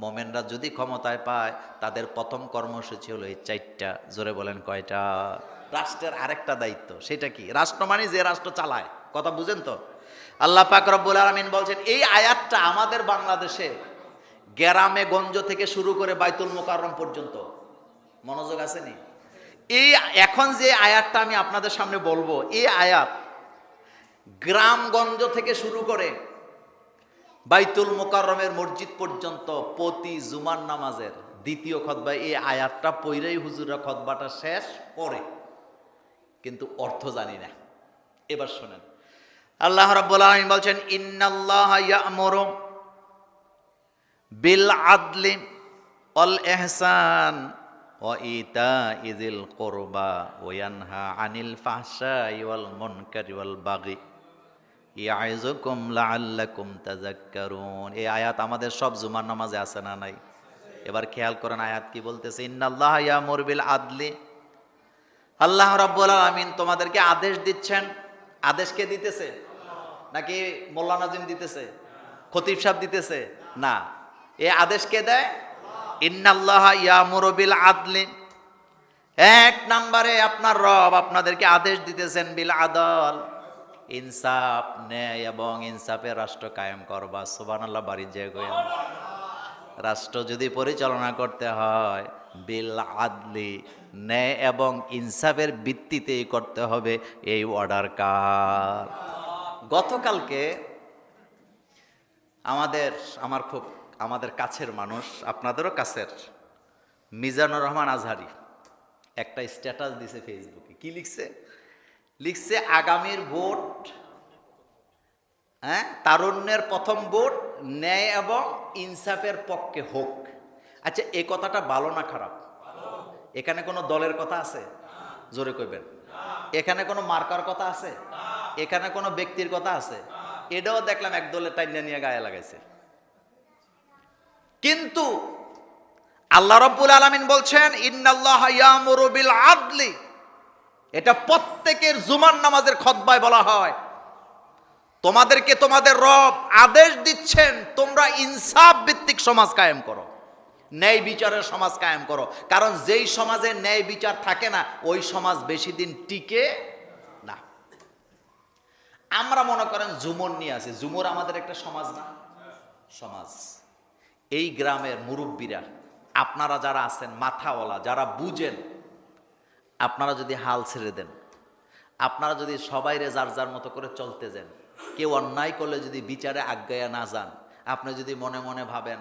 মোমেনরা যদি ক্ষমতায় পায় তাদের প্রথম কর্মসূচি হলো এই 4টা। জোরে বলেন কয়টা? রাষ্ট্রের আরেকটা দায়িত্ব, সেটা কি? রাষ্ট্র মানে যে রাষ্ট্র চালায়, কথা বুঝেন তো? আল্লাহ পাক রব্বুল আলামিন বলছেন, এই আয়াতটা আমাদের বাংলাদেশে গ্রামে গঞ্জ থেকে শুরু করে বাইতুল মোকাররম পর্যন্ত, মনোযোগ আসেনি? এই এখন যে আয়াতটা আমি আপনাদের সামনে বলবো, এই আয়াত গ্রামগঞ্জ থেকে শুরু করে বাইতুল মোকাররমের মসজিদ পর্যন্ত প্রতি জুমার নামাজের দ্বিতীয় খুতবায় এই আয়াতটা পইরাই হুজুররা খুতবাটা শেষ করে, কিন্তু অর্থ জানি না। এবার শোনেন, আল্লাহ রাব্বুল আলামিন বলছেন, ইন্নাল্লাহা ইয়া'মুরু বিল আদলি ওয়াল ইহসান ওয়া ইতা'i যিল কুরবা ওয়া ইয়ানহা আনিল ফাহশাই ওয়াল মুনকারি ওয়াল বাগি ইয়াইযুকুম লাআল্লাকুম তাযাক্কারুন। এই আয়াত আমাদের সব জুমার নামাজে আছে না নাই? এবার খেয়াল করেন আয়াত কি বলতেছে। ইন্নাল্লাহা ইয়া'মুরু বিল আদলি, আল্লাহ রাব্বুল আলামিন তোমাদেরকে আদেশ দিচ্ছেন। আদেশ কে দিতেছে? নাকি মোল্লা নাজিম দিতেছে, খতিব সাহেব দিতেছে? না, এই আদেশ কে দেয়? ইন্নাল্লাহা ইয়া'মুরু বিল আদলি, এক নম্বরে আপনার রব আপনাদেরকে আদেশ দিতেছেন বিল আদল, ইনসাফ, ন্যায় এবং ইনসাফের রাষ্ট্র কায়েম করবা। সুবহানাল্লাহ, বাড়ি যে গয়া। রাষ্ট্র যদি পরিচালনা করতে হয় বিল আদলি, ন্যায় এবং ইনসাফের ভিত্তিতেই করতে হবে। এই অর্ডার কার? গতকালকে আমাদের কাছের মানুষ, আপনাদেরও কাছের, মিজানুর রহমান আজহারি একটা স্ট্যাটাস দিছে ফেসবুকে। কি লিখছে? লিখছে আগামীর ভোট, তারুণ্যের প্রথম ভোট ন্যায় এবং ইনসাফের পক্ষে হোক। আচ্ছা, এই কথাটা ভালো না খারাপ? এখানে কোনো দলের কথা আছে? জোরে কইবেন। এখানে কোনো মার্কার কথা আছে? এখানে কোনো ব্যক্তির কথা আছে? এটাও দেখলাম এক দলের টাইনা নিয়ে গায়ে লাগাইছে। কিন্তু আল্লাহ রাব্বুল আলামিন বলছেন, ইন্নাল্লাহা ইয়া'মুরু বিল আদলি, এটা প্রত্যেকের জুমার নামাজের খুতবায় বলা হয়। তোমাদেরকে তোমাদের রব আদেশ দিচ্ছেন তোমরা ইনসাফ ভিত্তিক সমাজ কায়েম করো, ন্যায় বিচারের সমাজ কায়েম করো। কারণ যেই সমাজে ন্যায় বিচার থাকে না, ওই সমাজ বেশি দিন টিকে না। আমরা মনে করেন ঝুমুর নিয়ে আছি, ঝুমুর আমাদের একটা সমাজ না? সমাজ। এই গ্রামের মুরব্বীরা, আপনারা যারা আছেন মাথাওয়ালা, যারা বুঝেন, আপনারা যদি হাল ছেড়ে দেন, আপনারা যদি সবাইরে যার যার মতো করে চলতে যান, কেউ অন্যায় করলে যদি বিচারে আজ্ঞায়া না যান, আপনি যদি মনে মনে ভাবেন